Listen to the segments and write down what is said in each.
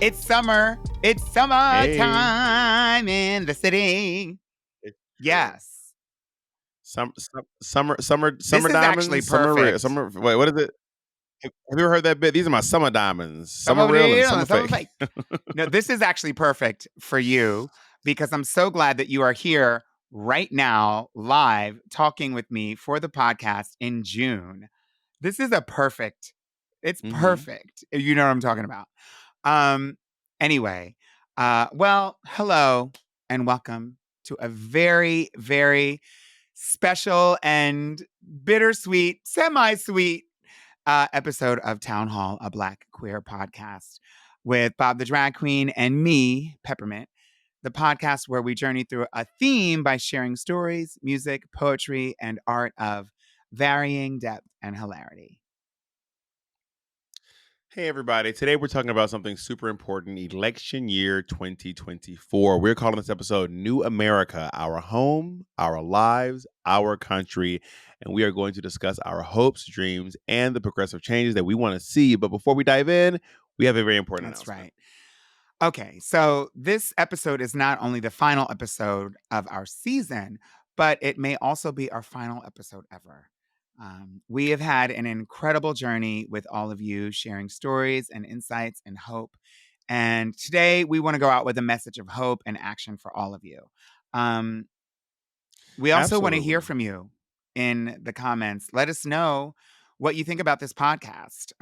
It's summer. It's Hey, summertime in the city. it's true. Yes. Summer This is actually diamonds, perfect. summer. Wait, what is it? Have you ever heard that bit? These are my summer diamonds, Some some are of real it and on some are some of fake. fake. No, this is actually perfect for you because I'm so glad that you are here right now, live, talking with me for the podcast in June. This is a perfect. It's hmm perfect. You know what I'm talking about. Um. Anyway, well, hello and welcome to a very, very special and bittersweet, semi-sweet episode of Town Hall, a Black queer podcast with Bob the Drag Queen and me, Peppermint, the podcast where we journey through a theme by sharing stories, music, poetry, and art of varying depth and hilarity. Hey, everybody. Today we're talking about something super important, election year 2024. We're calling this episode New America, Our Home, Our Lives, Our Country. And we are going to discuss our hopes, dreams, and the progressive changes that we want to see. But before we dive in, we have a very important That's announcement. right. Okay, so this episode is not only the final episode of our season, but it may also be our final episode ever. We have had an incredible journey with all of you, sharing stories and insights and hope. And today we want to go out with a message of hope and action for all of you. Um, we also want to hear Absolutely. from you in the comments. Let us know what you think about this podcast.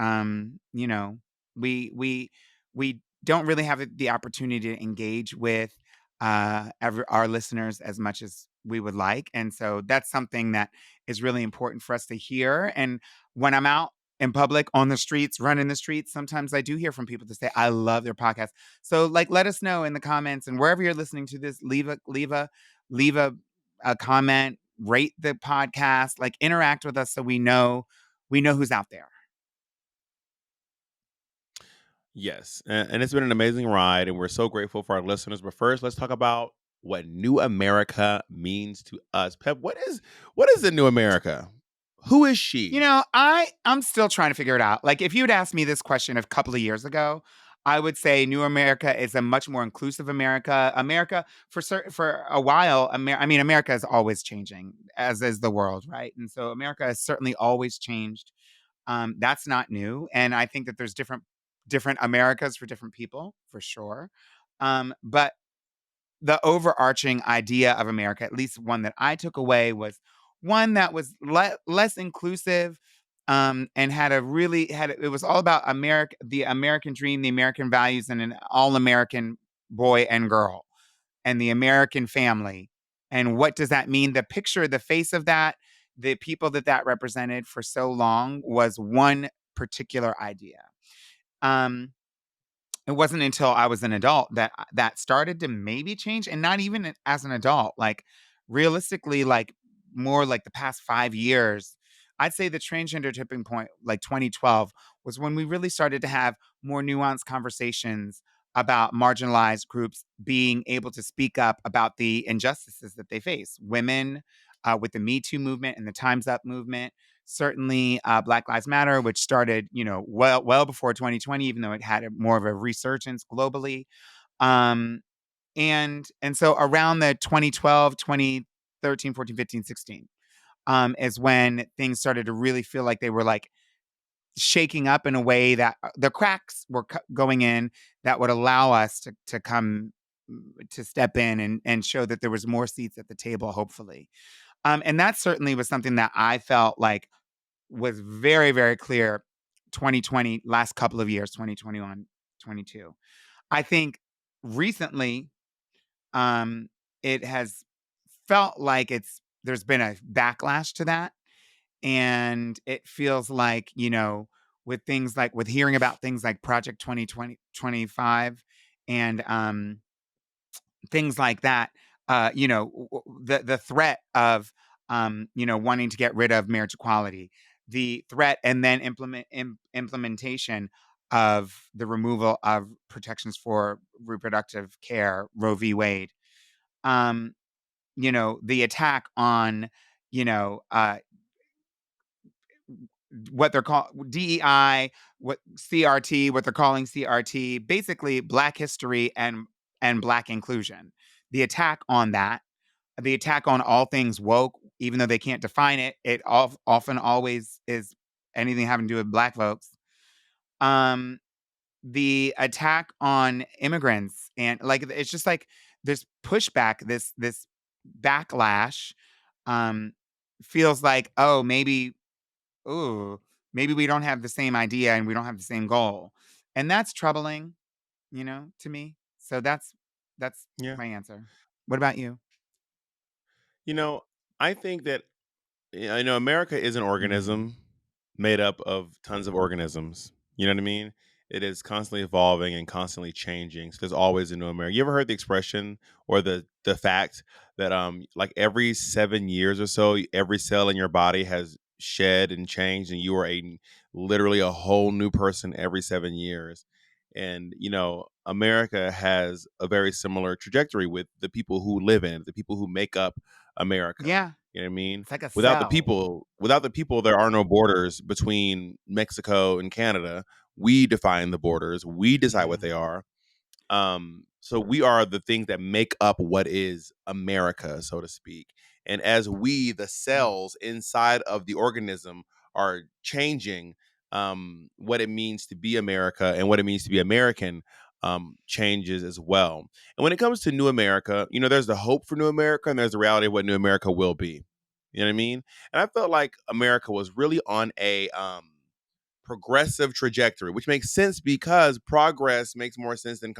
We don't really have the opportunity to engage with our listeners as much as we would like, and so that's something that is really important for us to hear. And when I'm out in public on the streets, running the streets, sometimes I do hear from people to say I love their podcast. So, like, let us know in the comments and wherever you're listening to this. Leave a comment, rate the podcast, like interact with us so we know who's out there. Yes, and it's been an amazing ride, and we're so grateful for our listeners. But first, let's talk about what New America means to us. Pep, what is the New America? Who is You she? know, I'm still trying to figure it out. Like if you'd asked me this question a couple of years ago, I would say New America is a much more inclusive America. America for a while, America is always changing, as is the world, right? And so America has certainly always changed. That's not new, and I think that there's different Americas for different people, for sure. But the overarching idea of America, at least one that I took away, was one that was less inclusive, and it was all about America, the American dream, the American values, and an all American boy and girl, and the American family. And what does that mean? The picture, the face of that, the people that represented for so long was one particular idea. Um, it wasn't until I was an adult that that started to maybe change, and not even as an adult. Like realistically, like more like the past 5 years, I'd say the transgender tipping point, like 2012, was when we really started to have more nuanced conversations about marginalized groups being able to speak up about the injustices that they face. Women, with the Me Too movement and the Time's Up movement, certainly Black Lives Matter, which started, well before 2020, even though it had more of a resurgence globally. Um, and so around the 2012, 2013, 14, 15, 16, is when things started to really feel like they were like shaking up in a way that the cracks were going in that would allow us to come to step in and show that there was more seats at the table, hopefully. And that certainly was something that I felt like was very, very clear 2020, last couple of years, 2021, 22. I think recently, um, it has felt like there's been a backlash to that. And it feels like, with hearing about things like Project 2025 and things like that, the threat of, wanting to get rid of marriage equality, the threat and then implementation of the removal of protections for reproductive care, Roe v. Wade, um, the attack on, you know, uh, what they're called DEI, what CRT, what they're calling CRT, basically Black history and Black inclusion. The attack on that, the attack on all things woke, even though they can't define it, often always is anything having to do with Black folks. Um, the attack on immigrants, and like it's just like this pushback, this backlash, um, feels like, oh, maybe, ooh, maybe we don't have the same idea and we don't have the same goal. And that's troubling, to me. So that's Yeah. my answer. What about you? You know, I think that I know America is an Mhm. organism made up of tons of organisms. You know what I mean? It is constantly evolving and constantly changing. So there's always a new America. You ever heard the expression or the fact that like every 7 years or so, every cell in your body has shed and changed, and you are a literally a whole new person every 7 years. And America has a very similar trajectory with the people who live in it, the people who make up America. Yeah, You know what I mean? it's like a Without the cell. people, without the people, there are no borders between Mexico and Canada. We define the borders. We decide what they Mhm. are. So we are the things that make up what is America, so to speak. And as we, the cells inside of the organism, are changing what it means to be America and what it means to be American, changes as well. And when it comes to New America, there's the hope for New America and there's the reality of what New America will be. You know what I mean? And I felt like America was really on a progressive trajectory, which makes sense because progress makes more sense than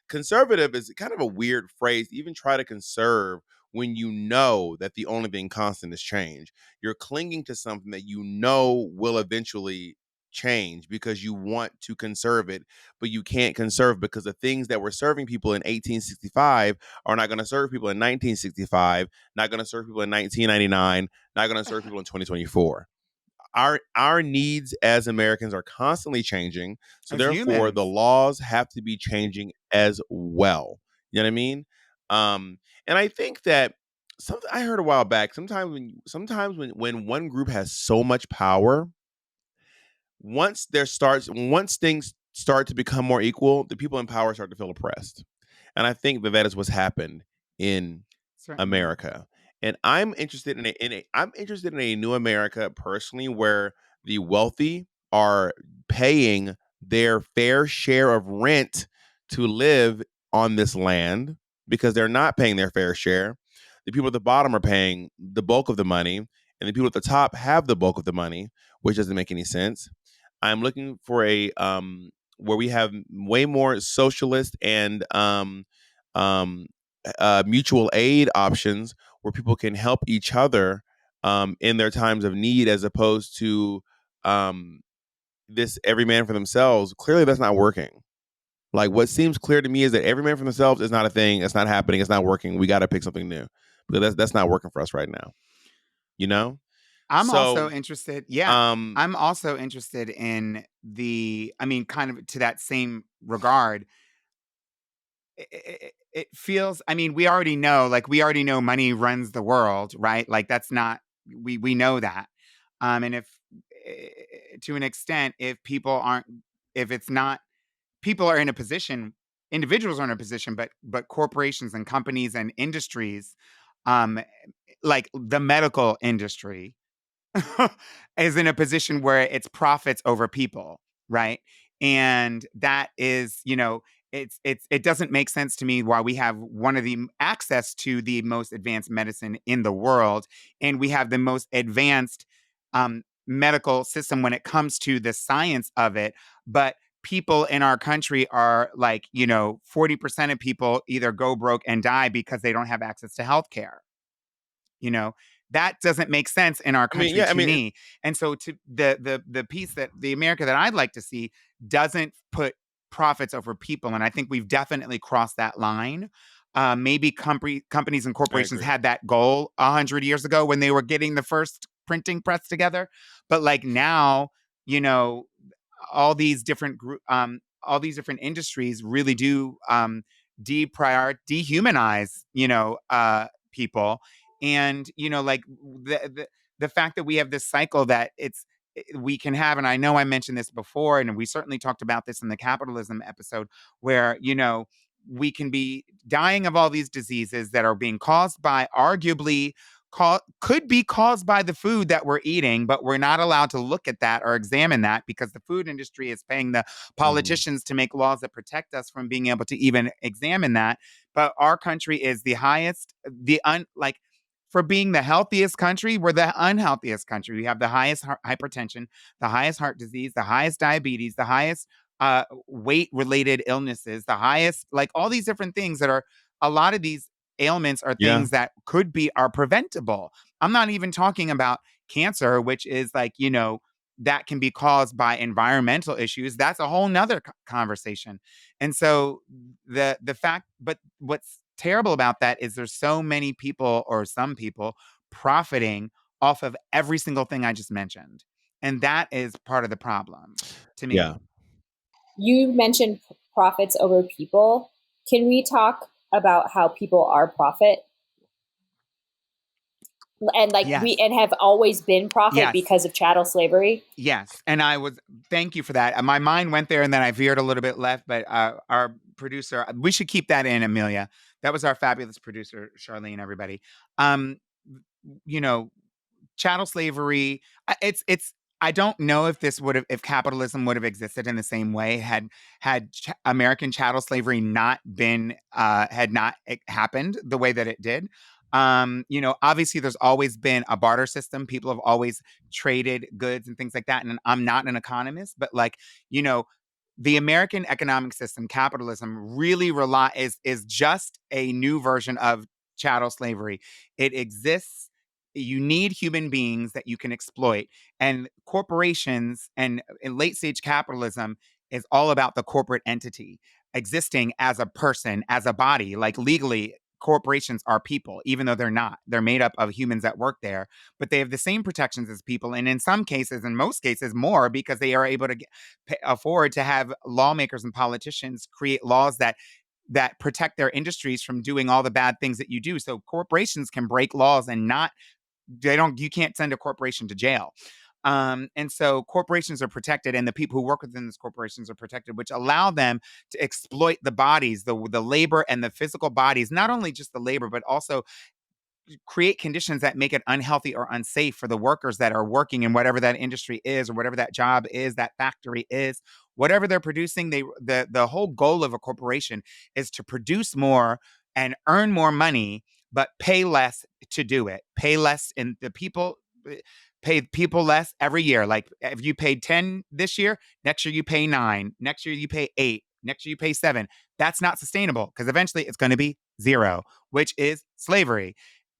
conservative is kind of a weird phrase to even try to conserve when you know that the only thing constant is change. You're clinging to something that you know will eventually change because you want to conserve it, but you can't conserve because the things that were serving people in 1865 are not going to serve people in 1965, not going to serve people in 1999, not going to serve people in 2024. Our needs as Americans are constantly changing. So As therefore the humans. laws have to be changing as well. You know what I mean? Um, and I think that something I heard a while back, sometimes when one group has so much power, once things start to become more equal, the people in power start to feel oppressed. And I think that that is what's happened in Certainly. America. And I'm interested in a new America personally where the wealthy are paying their fair share of rent to live on this land because they're not paying their fair share. The people at the bottom are paying the bulk of the money, and the people at the top have the bulk of the money, which doesn't make any sense. I'm looking for a where we have way more socialist and um, mutual aid options where people can help each other in their times of need, as opposed to um, this every man for themselves. Clearly, that's not working. Like what seems clear to me is that every man for themselves is not a thing. It's not happening. It's not working. We got to pick something new because that's not working for us right now. You know. I'm also So interested. Yeah. um, I'm also interested in I mean, kind of to that same regard. It feels, I mean, we already know money runs the world, right? Like that's not, we know that. And if, to an extent, if people aren't, if it's not, people are in a position, individuals are in a position, but corporations and companies and industries, um, like the medical industry, is in a position where it's profits over people, right? And that is, it doesn't make sense to me why we have one of the access to the most advanced medicine in the world, and we have the most advanced medical system when it comes to the science of it, but people in our country are like, 40% of people either go broke and die because they don't have access to healthcare. You know, that doesn't make sense in our I mean, country yeah, I to mean, me. And so to the piece that the America that I'd like to see doesn't put profits over people. And I think we've definitely crossed that line. Maybe companies and I corporations agree. had that goal 100 years ago when they were getting the first printing press together. But like now, you know, all these different industries really do dehumanize, people. And like the fact that we have this cycle that we can have, and I know I mentioned this before, and we certainly talked about this in the capitalism episode, where, we can be dying of all these diseases that are being caused by, arguably, could be caused by the food that we're eating, but we're not allowed to look at that or examine that because the food industry is paying the Mhm. politicians to make laws that protect us from being able to even examine that. But our country is the highest, like, for being the healthiest country, we're the unhealthiest country. We have the highest hypertension, the highest heart disease, the highest diabetes, the highest weight related illnesses, the highest, like, all these different things that are, a lot of these ailments are Yeah. things that are preventable. I'm not even talking about cancer, which is like, that can be caused by environmental issues. That's a whole nother conversation. And so the fact, but what's terrible about that is there's so many people, or some people, profiting off of every single thing I just mentioned. And that is part of the problem to Yeah. me. You mentioned profits over people. Can we talk about how people are profit? And like we Yes. and have always been profit Yes. because of chattel slavery. Yes, and thank you for that. My mind went there and then I veered a little bit left, but our producer, we should keep that in, Amelia. That was our fabulous producer, Charlene, everybody. Um, you know, chattel slavery, I don't know if if capitalism would have existed in the same way had American chattel slavery not been had not happened the way that it did. Obviously there's always been a barter system. People have always traded goods and things like that. And I'm not an economist, but, like, you know, the American economic system, capitalism, really is just a new version of chattel slavery. It exists. You need human beings that you can exploit. And corporations and in late stage capitalism is all about the corporate entity existing as a person, as a body. Like, legally, corporations are people, even though they're not. They're made up of humans that work there, but they have the same protections as people. And in some cases, in most cases, more, because they are able to afford to have lawmakers and politicians create laws that protect their industries from doing all the bad things that you do. So corporations can break laws and not they don't you can't send a corporation to jail. And so corporations are protected, and the people who work within these corporations are protected, which allow them to exploit the bodies, the labor and the physical bodies, not only just the labor, but also create conditions that make it unhealthy or unsafe for the workers that are working in whatever that industry is, or whatever that job is, that factory is, whatever they're producing. The whole goal of a corporation is to produce more and earn more money, but pay less to do it. Pay less, and the people pay people less every year. Like, if you paid 10 this year, next year you pay 9, next year you pay 8, next year you pay 7. That's not sustainable, because eventually it's going to be 0, which is slavery.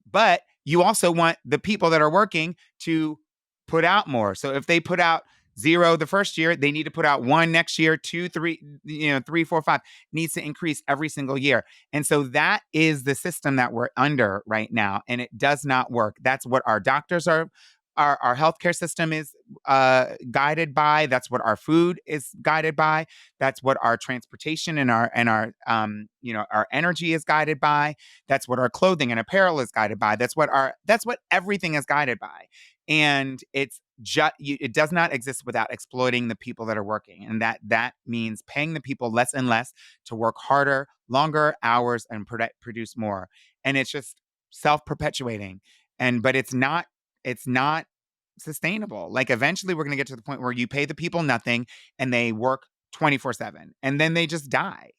But you also want the people that are working to put out more. So if they put out 0 the first year, they need to put out 1 next year, 2, 3, 3, 4, 5, needs to increase every single year. And so that is the system that we're under right now. And it does not work. That's what our doctors are. Our healthcare system is guided by. That's what our food is guided by. That's what our transportation and our energy is guided by. That's what our clothing and apparel is guided by. That's what everything is guided by. And it does not exist without exploiting the people that are working. And that means paying the people less and less to work harder, longer hours, and produce more. And it's just self-perpetuating. But it's not sustainable. Like, eventually we're going to get to the point where you pay the people nothing and they work 24/7, and then they just die.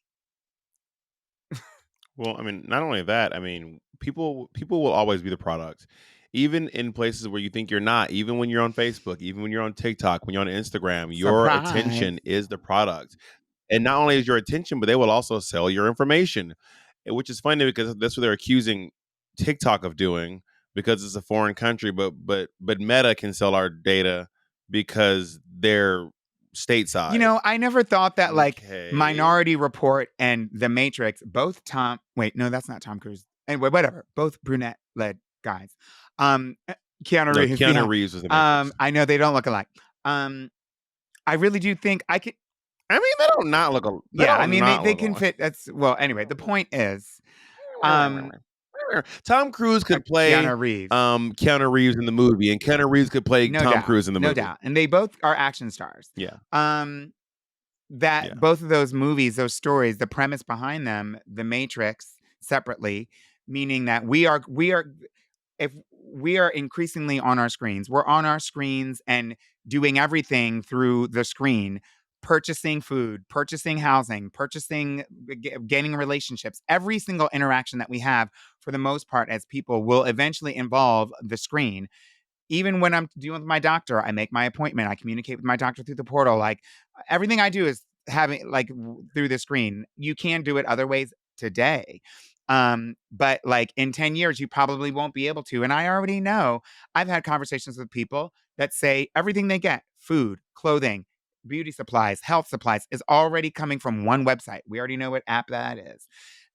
Well, I mean, not only that, I mean, people will always be the product. Even in places where you think you're not, even when you're on Facebook, even when you're on TikTok, when you're on Instagram, your Surprise. attention is the product. And not only is your attention, but they will also sell your information, which is funny because that's what they're accusing TikTok of doing, because it's a foreign country. But Meta can sell our data because they're stateside. I never thought that, like, Okay. Minority Report and The Matrix, both Tom wait, no, that's not Tom Cruise. Anyway, whatever. Both brunette led guys. Keanu No, Reeves, Keanu yeah. Reeves was the Matrix. I know they don't look alike. I really do think I could. I mean, they Yeah, I don't mean, they not they look can alike. fit. That's Well, anyway, the point is, um Tom Cruise could play Keanu Reeves. Keanu Reeves in the movie, and Keanu Reeves could play No Tom doubt. Cruise in the No movie. doubt. And they both are action stars. Yeah, Um, that yeah, both of those movies, those stories, the premise behind them, The Matrix separately, meaning that we are if we are increasingly on our screens, we're on our screens and doing everything through the screen, purchasing food, purchasing housing, purchasing, gaining relationships. Every single interaction that we have, for the most part, as people, will eventually involve the screen. Even when I'm dealing with my doctor, I make my appointment. I communicate with my doctor through the portal. Like everything I do is having like through the screen. You can do it other ways today. But like in 10 years, you probably won't be able to. And I already know I've had conversations with people that say everything they get, food, clothing, beauty supplies, health supplies, is already coming from one website. We already know what app that is.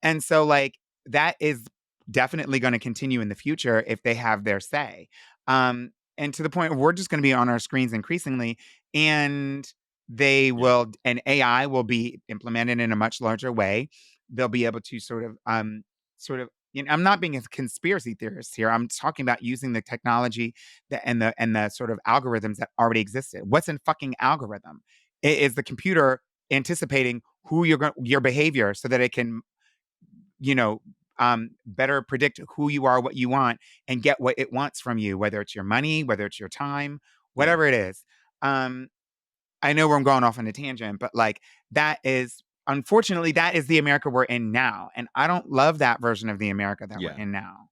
And so like that is definitely going to continue in the future if they have their say. And to the point where we're just going to be on our screens increasingly, and they yeah, will, and AI will be implemented in a much larger way. They'll be able to sort of. You know, I'm not being a conspiracy theorist here. I'm talking about using the technology and the sort of algorithms that already existed. What's in fucking algorithm? It is the computer anticipating who your behavior so that it can, you know, better predict who you are, what you want, and get what it wants from you, whether it's your money, whether it's your time, yeah, whatever it is. Um, I know where I'm going off on a tangent, but like that is unfortunately that is the America we're in now, and I don't love that version of the America that we're yeah. in now.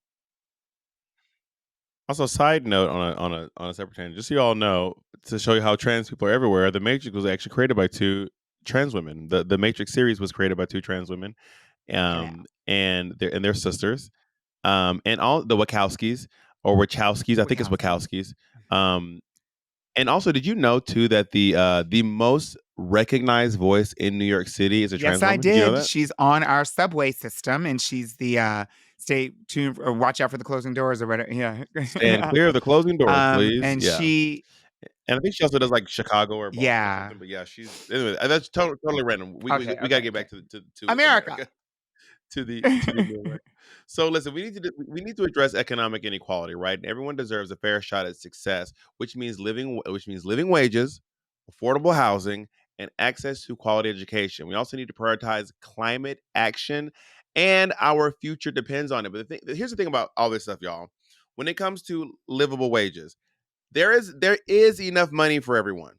Also, side note on a separate tangent, just so you all know, to show you how trans people are everywhere, the Matrix was actually created by two trans women. The Matrix series was created by two trans women, Get out. and their sisters, and all the Wachowskis or Wachowskis, I think it's Wachowski. Wachowskis. Um, and also, did you know too that the most recognized voice in New York City is a Yes, trans I woman? Did you know did. that? She's on our subway system, and she's the stay tuned or watch out for the closing doors or whatever. Stand Yeah. clear of the closing doors, please. And Yeah. she, And I think she also does like Chicago or Boston or yeah. something. But yeah, she's anyway. That's totally random. Okay, We gotta okay, get okay. back to America. America, to the new America. So listen, we need to address economic inequality, right? Everyone deserves a fair shot at success, which means living wages, affordable housing, and access to quality education. We also need to prioritize climate action, and our future depends on it. But here's the thing about all this stuff, y'all. When it comes to livable wages, there is enough money for everyone.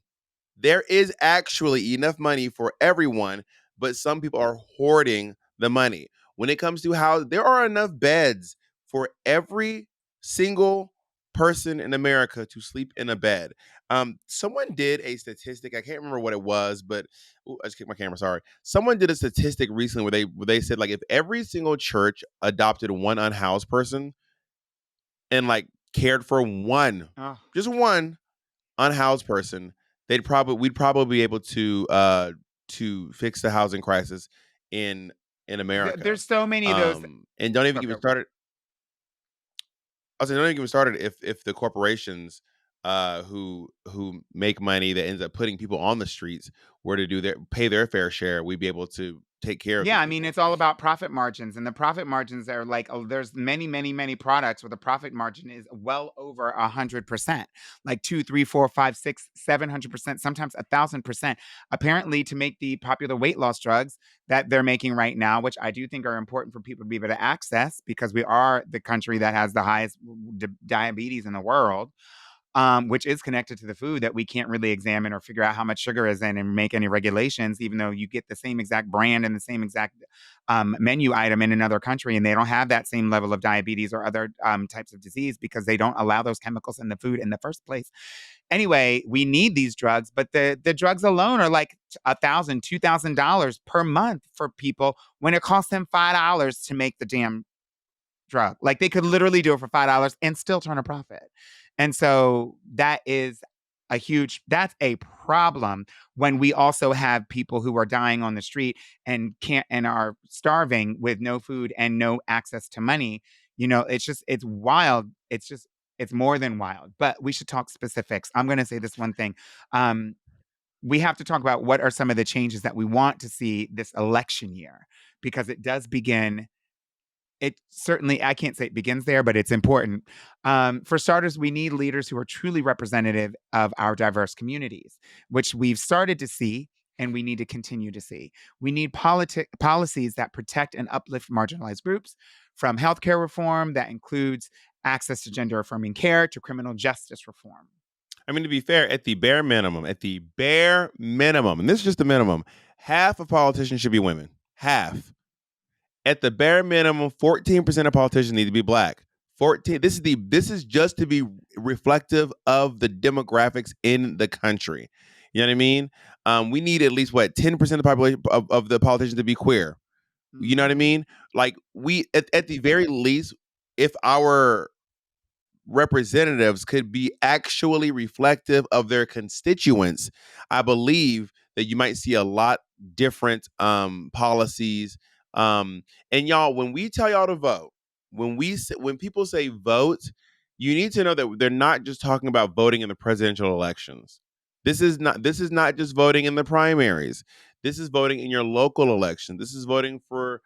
There is actually enough money for everyone, but some people are hoarding the money. When it comes to how there are enough beds for every single person in America to sleep in a bed. Someone did a statistic. I can't remember what it was, but ooh, I just kicked my camera. Sorry. Someone did a statistic recently where they said like if every single church adopted one unhoused person and like cared for one, Oh, just one unhoused person, we'd probably be able to fix the housing crisis in America. there's so many of those. And don't even Go, get me go, go. started. I was saying, don't even get me started if the corporations who make money that ends up putting people on the streets were to do their pay their fair share, we'd be able to take care of Yeah, these I mean, people. it's all about profit margins, and the profit margins are like, oh, there's many, many, many products where the profit margin is well over 100%, like two, three, four, five, six, 700%, sometimes 1,000%. Apparently, to make the popular weight loss drugs that they're making right now, which I do think are important for people to be able to access, because we are the country that has the highest diabetes in the world, which is connected to the food that we can't really examine or figure out how much sugar is in and make any regulations, even though you get the same exact brand and the same exact menu item in another country, and they don't have that same level of diabetes or other types of disease because they don't allow those chemicals in the food in the first place. Anyway, we need these drugs, but the drugs alone are like $1,000, $2,000 per month for people when it costs them $5 to make the damn drug. Like they could literally do it for $5 and still turn a profit. And so that's a problem when we also have people who are dying on the street and can't and are starving with no food and no access to money. You know, it's wild. It's more than wild. But we should talk specifics. I'm going to say this one thing. Um we have to talk about what are some of the changes that we want to see this election year, because it does begin it certainly, I can't say it begins there, but it's important. For starters, we need leaders who are truly representative of our diverse communities, which we've started to see and we need to continue to see. We need policies that protect and uplift marginalized groups, from healthcare reform that includes access to gender affirming care to criminal justice reform. I mean, to be fair, at the bare minimum, and this is just the minimum, half of politicians should be women. Half. At the bare minimum, 14% of politicians need to be black. 14. This is just to be reflective of the demographics in the country. You know what I mean? We need at least what 10% of the population of the politicians to be queer. You know what I Mhm. mean? Like we at the very least, if our representatives could be actually reflective of their constituents, I believe that you might see a lot different policies. And y'all, when we tell y'all to vote, when people say vote, you need to know that they're not just talking about voting in the presidential elections. This is not just voting in the primaries. This is voting in your local election. This is voting for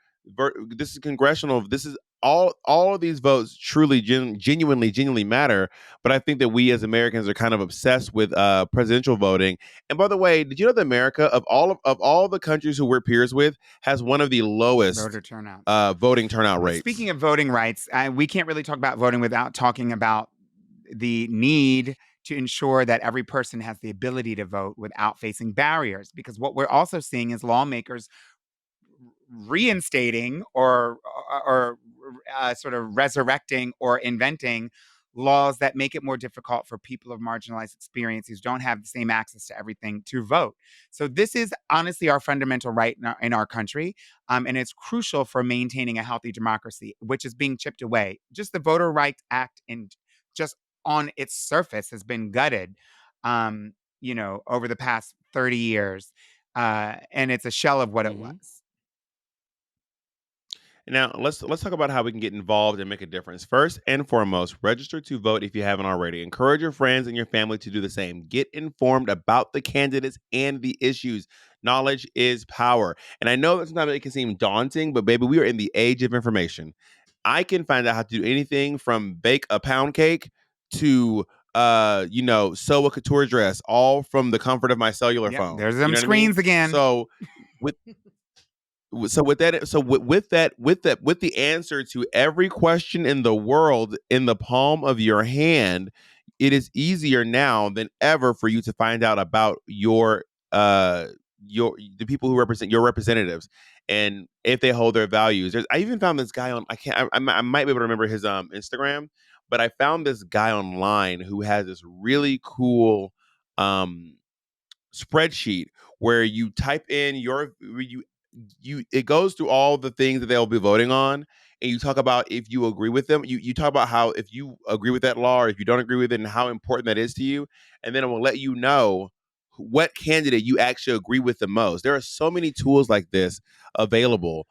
this is congressional. This is all of these votes truly genuinely matter. But I think that we as Americans are kind of obsessed with presidential voting. And by the way, did you know that America, of all the countries who we're peers with, has one of the lowest Voter turnouts. voting turnout Speaking rates? of voting rights, we can't really talk about voting without talking about the need to ensure that every person has the ability to vote without facing barriers. Because what we're also seeing is lawmakers reinstating or sort of resurrecting or inventing laws that make it more difficult for people of marginalized experiences who don't have the same access to everything to vote. So this is honestly our fundamental right in our country, and it's crucial for maintaining a healthy democracy, which is being chipped away. Just the Voter Rights Act, and just on its surface, has been gutted, over the past 30 years, and it's a shell of what it Mm-hmm. was. Now, let's talk about how we can get involved and make a difference. First and foremost, register to vote if you haven't already. Encourage your friends and your family to do the same. Get informed about the candidates and the issues. Knowledge is power. And I know that sometimes it can seem daunting, but baby, we are in the age of information. I can find out how to do anything from bake a pound cake to sew a couture dress, all from the comfort of my cellular Yep, phone. there's You them know what I mean? screens again. So with with the answer to every question in the world in the palm of your hand, it is easier now than ever for you to find out about your the people who represent your representatives and if they hold their values. I even found this guy on, I might be able to remember his Instagram, but I found this guy online who has this really cool um spreadsheet where you type in you it goes through all the things that they'll be voting on, and you talk about if you agree with them. You talk about how if you agree with that law or if you don't agree with it and how important that is to you, and then it will let you know what candidate you actually agree with the most. There are so many tools like this available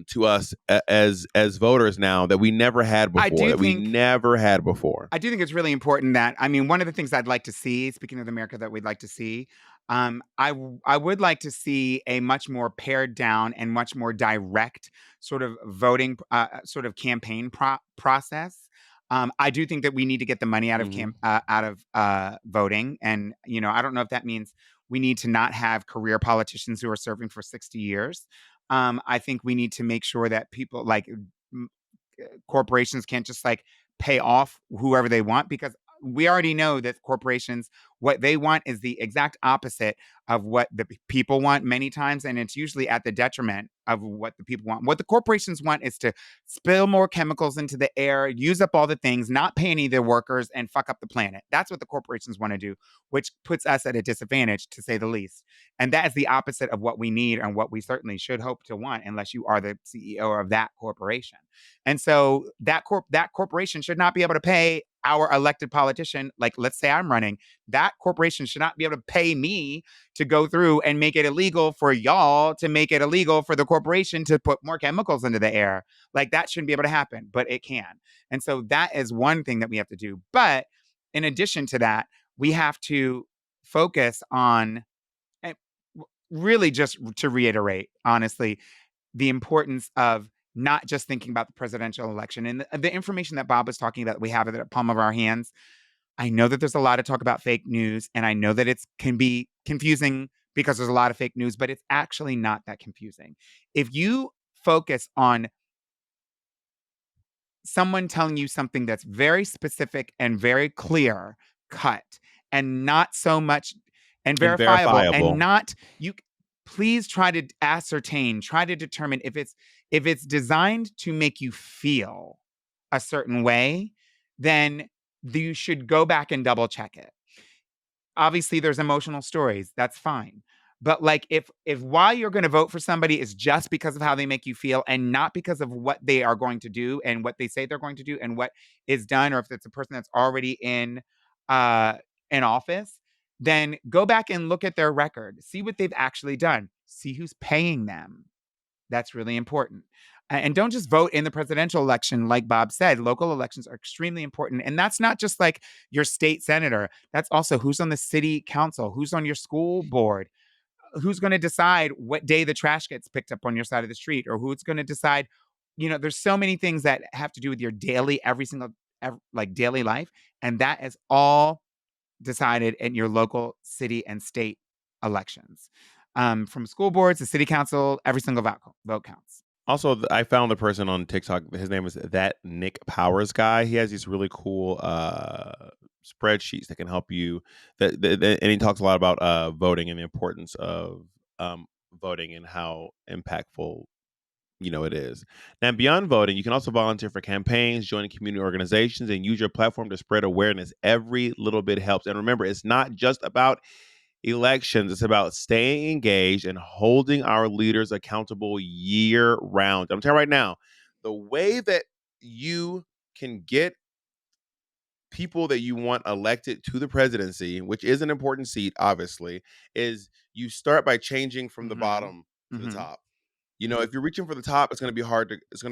to us as voters now that we never had I before. do That we think never had before. I do think it's really important that, I mean, one of the things I'd like to see, speaking of the America that we'd like to see, I would like to see a much more pared down and much more direct sort of voting, sort of campaign process. I do think that we need to get the money Hmm. out of voting, and I don't know if that means we need to not have career politicians who are serving for 60 years. I think we need to make sure that people like corporations can't just like pay off whoever they want, because we already know that corporations, what they want is the exact opposite of what the people want many times, and it's usually at the detriment of what the people want. What the corporations want is to spill more chemicals into the air, use up all the things, not pay any of their workers, and fuck up the planet. That's what the corporations want to do, which puts us at a disadvantage, to say the least. And that is the opposite of what we need and what we certainly should hope to want, unless you are the CEO of that corporation. And so that corporation should not be able to pay our elected politician. Like, let's say I'm running, that corporation should not be able to pay me to go through and make it illegal for y'all to make it illegal for the corporation to put more chemicals into the air. Like, that shouldn't be able to happen, but it can. And so that is one thing that we have to do. But in addition to that, we have to focus on, and really, just to reiterate, honestly, the importance of not just thinking about the presidential election. And the information that Bob was talking about, we have it at the palm of our hands. I know that there's a lot of talk about fake news, and I know that it can be confusing because there's a lot of fake news, but it's actually not that confusing. If you focus on someone telling you something that's very specific and very clear cut and not so much and And verifiable and verifiable. not you please try to ascertain, try to determine if it's designed to make you feel a certain way, then you should go back and double check it. Obviously there's emotional stories, that's fine. But like if why you're going to vote for somebody is just because of how they make you feel and not because of what they are going to do and what they say they're going to do and what is done, or if it's a person that's already uh in office, then go back and look at their record, see what they've actually done, see who's paying them. That's really important. And don't just vote in the presidential election. Like Bob said, local elections are extremely important. And that's not just like your state senator, that's also who's on the city council, who's on your school board, who's going to decide what day the trash gets picked up on your side of the street, or who's going to decide. There's so many things that have to do with your daily, every single, like daily life. And that is all decided in your local city and state elections. From school boards to city council, every single vote counts. Also, I found the person on TikTok. His name is that Nick Powers guy. He has these really cool spreadsheets that can help you. And he talks a lot about voting and the importance of voting and how impactful it is. Now, beyond voting, you can also volunteer for campaigns, join community organizations, and use your platform to spread awareness. Every little bit helps. And remember, it's not just about elections. It's about staying engaged and holding our leaders accountable year round. I'm telling you right now, the way that you can get people that you want elected to the presidency, which is an important seat, obviously, is you start by changing from the Mm-hmm. bottom to the Mm-hmm. top. If you're reaching for the top, it's going to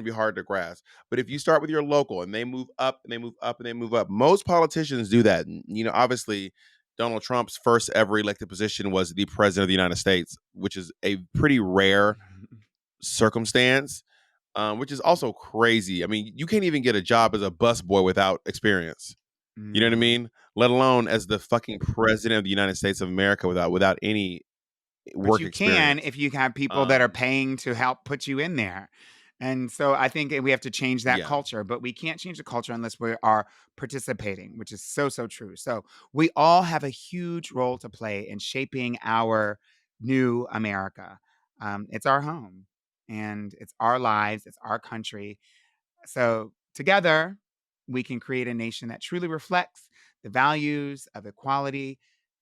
be hard to grasp. But if you start with your local and they move up and they move up and they move up, most politicians do that. And, obviously Donald Trump's first ever elected position was the president of the United States, which is a pretty rare circumstance, which is also crazy. I mean, you can't even get a job as a busboy without experience. You know what I No. mean? Let alone as the fucking president of the United States of America without any But work you can experience. if you have people that are Um, paying to help put you in there. And so I think we have to change that yeah. culture, but we can't change the culture unless we are participating, which is so, so true. So we all have a huge role to play in shaping our new America. It's our home and it's our lives, it's our country. So together, we can create a nation that truly reflects the values of equality,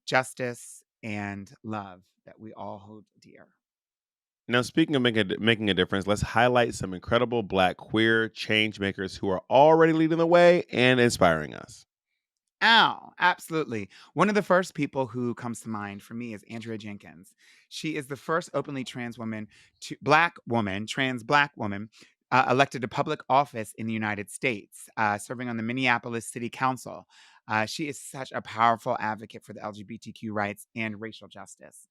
justice, and love that we all hold dear. Now, speaking of making a difference, let's highlight some incredible Black queer change makers who are already leading the way and inspiring us. Ow, absolutely. One of the first people who comes to mind for me is Andrea Jenkins. She is the first openly trans woman, trans black woman, elected to public office in the United States, serving on the Minneapolis City Council. She is such a powerful advocate for the LGBTQ rights and racial justice.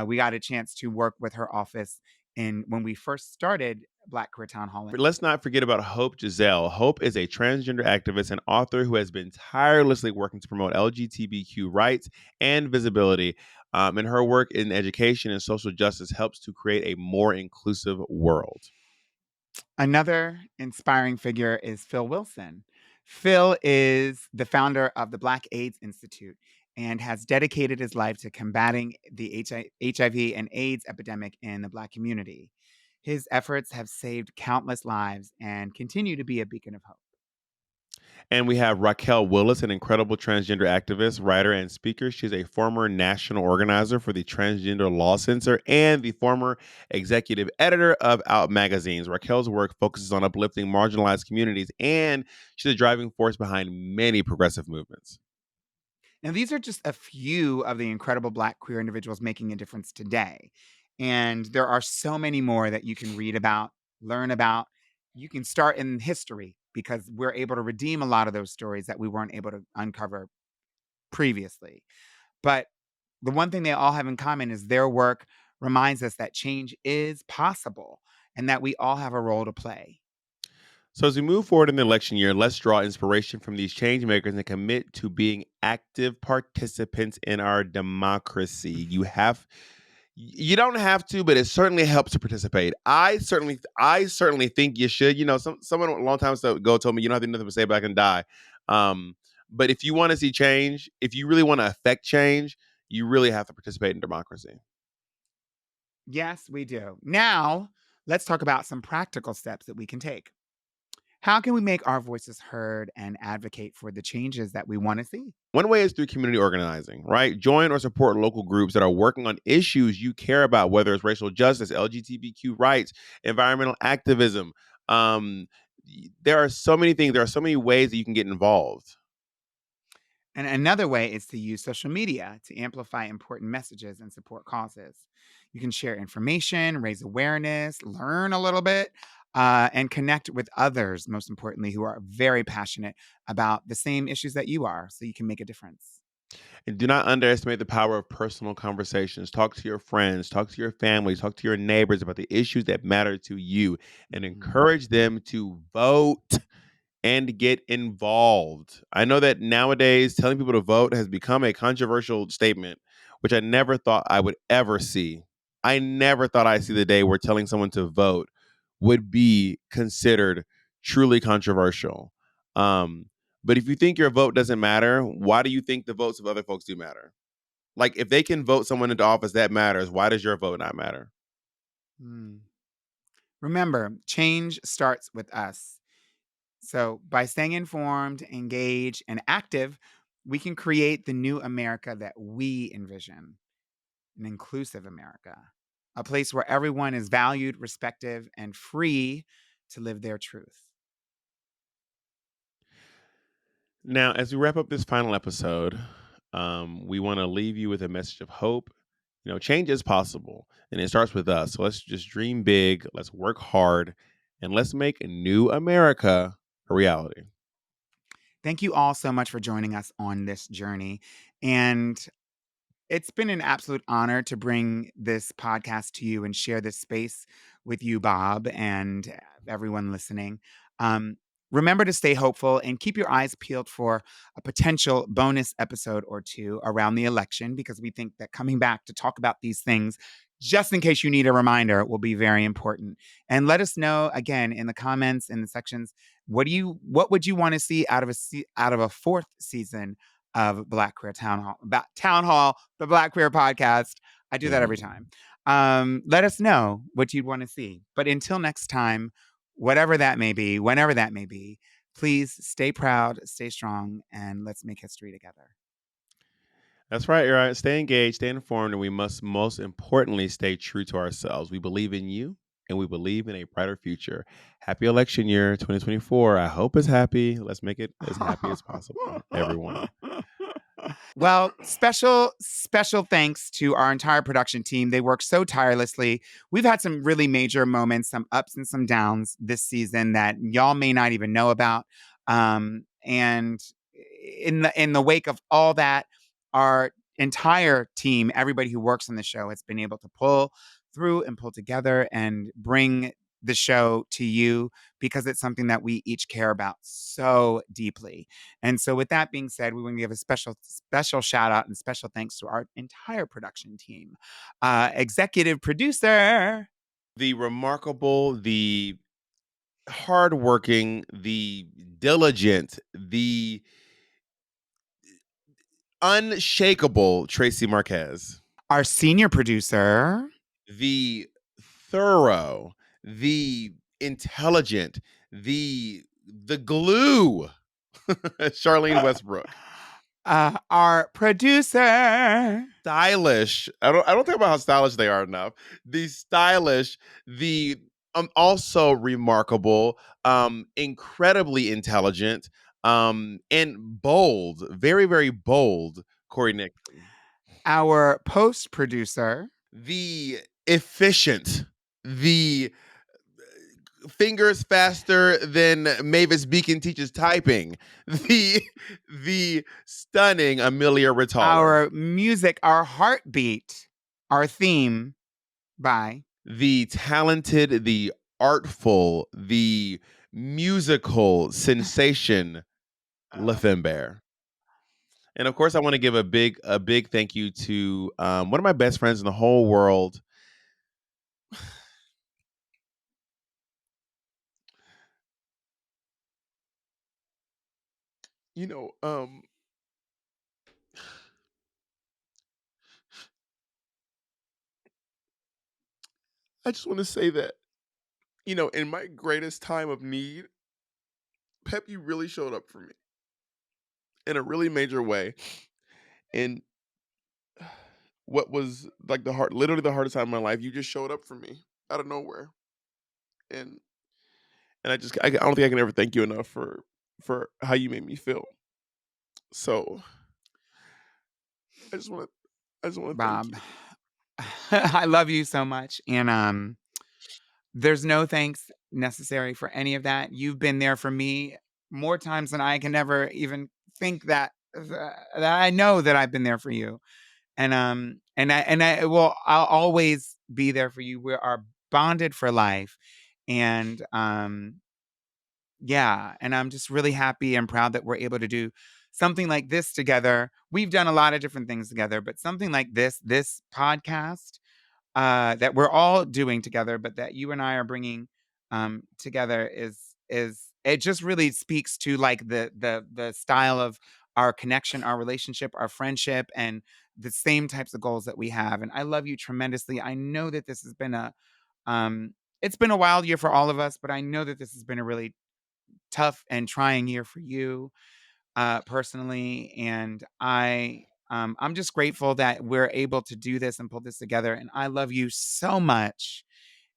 We got a chance to work with her office in when we first started Black Queer Town Hall. But let's not forget about Hope Giselle. Hope is a transgender activist and author who has been tirelessly working to promote LGBTQ rights and visibility. And her work in education and social justice helps to create a more inclusive world. Another inspiring figure is Phil Wilson. Phil is the founder of the Black AIDS Institute and has dedicated his life to combating the HIV and AIDS epidemic in the Black community. His efforts have saved countless lives and continue to be a beacon of hope. And we have Raquel Willis, an incredible transgender activist, writer, and speaker. She's a former national organizer for the Transgender Law Center and the former executive editor of Out magazines. Raquel's work focuses on uplifting marginalized communities, and she's a driving force behind many progressive movements. Now, these are just a few of the incredible Black queer individuals making a difference today. And there are so many more that you can read about, learn about. You can start in history because we're able to redeem a lot of those stories that we weren't able to uncover previously. But the one thing they all have in common is their work reminds us that change is possible. and that we all have a role to play. So as we move forward in the election year, let's draw inspiration from these change makers and commit to being active participants in our democracy. You don't have to, but it certainly helps to participate. I certainly think you should. Someone a long time ago told me you don't have to do nothing but say but I can die. Um, but if you want to see change, if you really want to affect change, you really have to participate in democracy. Yes, we do. Now, let's talk about some practical steps that we can take. How can we make our voices heard and advocate for the changes that we want to see? One way is through community organizing, right? Join or support local groups that are working on issues you care about, whether it's racial justice, LGBTQ rights, environmental activism. Um, there are so many things, there are so many ways that you can get involved. And another way is to use social media to amplify important messages and support causes. You can share information, raise awareness, learn a little bit, and connect with others, most importantly, who are very passionate about the same issues that you are, so you can make a difference. And do not underestimate the power of personal conversations. Talk to your friends, talk to your family, talk to your neighbors about the issues that matter to you, and Mhm. encourage them to vote and get involved. I know that nowadays telling people to vote has become a controversial statement, which I never thought I would ever see. I never thought I'd see the day where telling someone to vote would be considered truly controversial. Um, but if you think your vote doesn't matter, why do you think the votes of other folks do matter? Like, if they can vote someone into office that matters, why does your vote not matter? Mm. Remember, change starts with us. So, by staying informed, engaged, and active, we can create the new America that we envision, an inclusive America, a place where everyone is valued, respected, and free to live their truth. Now, as we wrap up this final episode, we want to leave you with a message of hope. Change is possible, and it starts with us. So let's just dream big, let's work hard, and let's make a new America a reality. Thank you all so much for joining us on this journey. And it's been an absolute honor to bring this podcast to you and share this space with you, Bob, and everyone listening. Um, Remember to stay hopeful and keep your eyes peeled for a potential bonus episode or two around the election, because we think that coming back to talk about these things, just in case you need a reminder, will be very important. And let us know again in the comments, in the sections, what would you want to see out of a fourth season of Black Queer Town Hall, the Black Queer podcast. I do that every Mhm. time. Let us know what you'd want to see. But until next time, whatever that may be, whenever that may be, please stay proud, stay strong, and let's make history together. That's right. You're right. Stay engaged, stay informed, and we must most importantly stay true to ourselves. We believe in you and we believe in a brighter future. Happy election year 2024. I hope it's happy. Let's make it as happy as possible, everyone. Well, special thanks to our entire production team. They work so tirelessly. We've had some really major moments, some ups and some downs this season that y'all may not even know about. And in the wake of all that, our entire team, everybody who works on the show, has been able to pull through and pull together and bring the show to you, because it's something that we each care about so deeply. And so, with that being said, we want to give a special shout out and special thanks to our entire production team. Executive producer, The remarkable, the hardworking, the diligent, the unshakable Tracy Marquez, our senior producer, the thorough, the intelligent, the glue, Charlene Westbrook. Our producer, Stylish. I don't think about how stylish they are enough. The stylish, the also remarkable, incredibly intelligent, and bold, very, very bold, Corey Nixon. our post producer, The efficient, the fingers faster than Mavis Beacon teaches typing, the the stunning Amelia Ritaller, our music, our heartbeat, our theme by the talented, the artful, the musical sensation, Oh, Lefember. And of course, I want to give a big thank you to one of my best friends in the whole world. You know, I just want to say that, in my greatest time of need, Pep, you really showed up for me in a really major way. And what was like literally the hardest time of my life, you just showed up for me out of nowhere. And I don't think I can ever thank you enough for how you made me feel. So I just want to I just want to thank Bob, you. I love you so much, and there's no thanks necessary for any of that. You've been there for me more times than I can ever even think that I know that I've been there for you. And I will I'll always be there for you. We are bonded for life. And yeah, and I'm just really happy and proud that we're able to do something like this together. We've done a lot of different things together, but something like this podcast that we're all doing together, but that you and I are bringing together is it just really speaks to like the style of our connection, our relationship, our friendship, and the same types of goals that we have. And I love you tremendously. I know that this has been a it's been a wild year for all of us, but I know that this has been a really tough and trying year for you personally, and I'm just grateful that we're able to do this and pull this together. And I love you so much,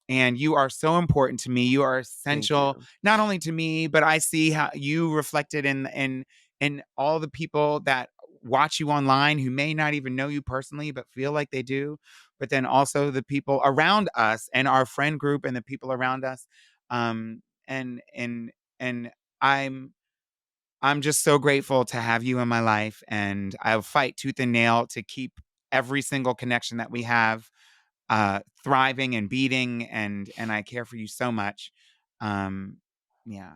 and you are so important to me. You are Thank essential you. not only to me, but I see how you reflected in all the people that watch you online who may not even know you personally but feel like they do, but then also the people around us and our friend group and the people around us. Um and and and I'm just so grateful to have you in my life, and I'll fight tooth and nail to keep every single connection that we have thriving and beating, and I care for you so much. Um, yeah,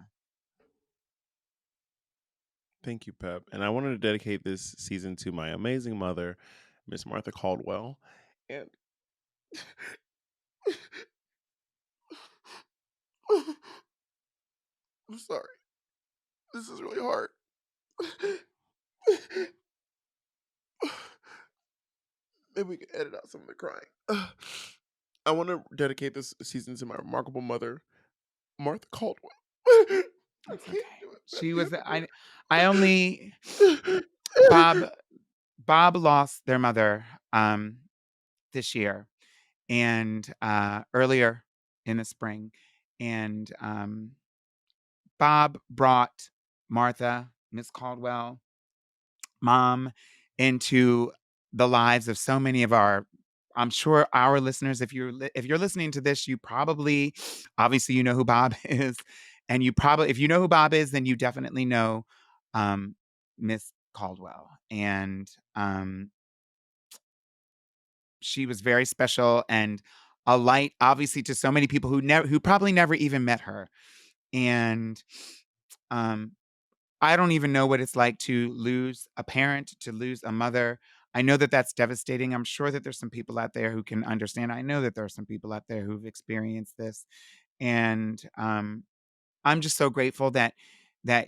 Thank you, Pep. And I wanted to dedicate this season to my amazing mother, Miss Martha Caldwell. And I'm sorry. This is really hard. Maybe we can edit out some of the crying. I want to dedicate this season to my remarkable mother, Martha Caldwell. I that's okay. can't do it, Pep. She You was have to do I only it. Bob Bob lost their mother this year and earlier in the spring, and Bob brought Martha, Miss Caldwell, mom, into the lives of so many of our I'm sure our listeners, if you're listening to this, you probably obviously you know who Bob is, and you probably if you know who Bob is, then you definitely know Miss Caldwell. And she was very special and a light obviously to so many people who probably never even met her. And um I don't even know what it's like to lose a parent, to lose a mother. I know that that's devastating. I'm sure that there's some people out there who can understand. I know that there are some people out there who've experienced this, and I'm just so grateful that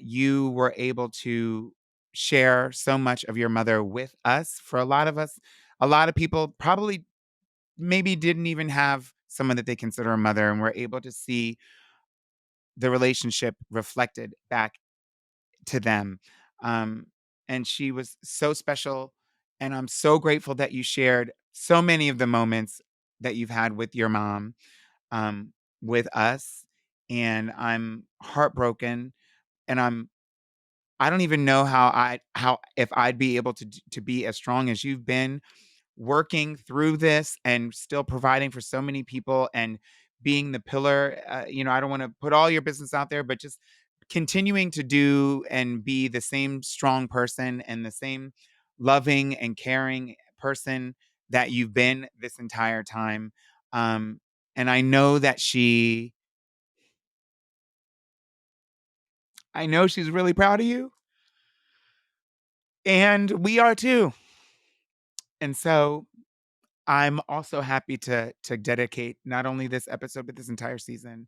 you were able to share so much of your mother with us. For a lot of us, a lot of people probably maybe didn't even have someone that they consider a mother, and were able to see the relationship reflected back to them. Um, and she was so special. And I'm so grateful that you shared so many of the moments that you've had with your mom um, with us. And I'm heartbroken. And I don't even know how if I'd be able to be as strong as you've been working through this and still providing for so many people and being the pillar. I don't want to put all your business out there, but just continuing to do and be the same strong person and the same loving and caring person that you've been this entire time. um, and I know that she I know she's really proud of you. And we are too. And so I'm also happy to dedicate not only this episode, but this entire season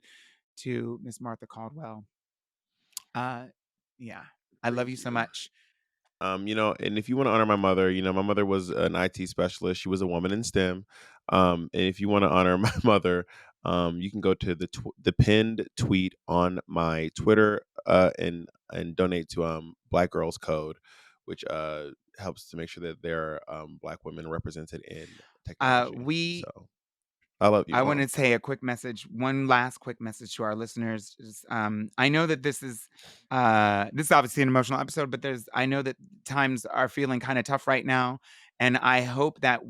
to Miss Martha Caldwell. Uh, yeah, I love you so you. much. And if you want to honor my mother, my mother was an IT specialist. She was a woman in STEM. And if you want to honor my mother, you can go to the pinned tweet on my Twitter, and donate to Black Girls Code, which helps to make sure that there are Black women represented in technology. We So I love you, I want Mom. to say a quick message, one last quick message to our listeners. I know that this is obviously an emotional episode, but I know that times are feeling kind of tough right now, and I hope that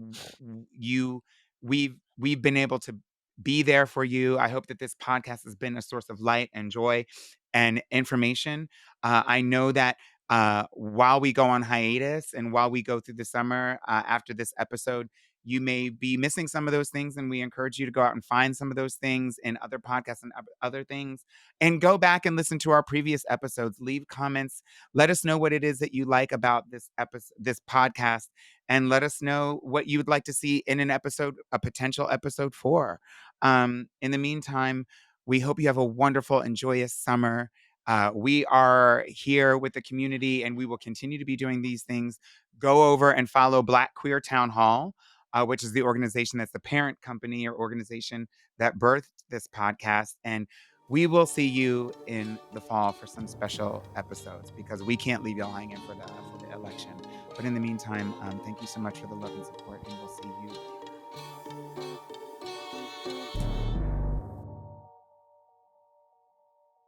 you we've been able to be there for you. I hope that this podcast has been a source of light and joy and information. I know that while we go on hiatus and while we go through the summer after this episode, you may be missing some of those things, and we encourage you to go out and find some of those things in other podcasts and other things, and go back and listen to our previous episodes. Leave comments. Let us know what it is that you like about this episode, this podcast, and let us know what you would like to see in an episode, a potential episode 4. In the meantime, we hope you have a wonderful and joyous summer. We are here with the community, and we will continue to be doing these things. Go over and follow Black Queer Town Hall, which is the organization that's the parent company or organization that birthed this podcast. And we will see you in the fall for some special episodes because we can't leave y'all hanging for the election. But in the meantime, thank you so much for the love and support, and we'll see you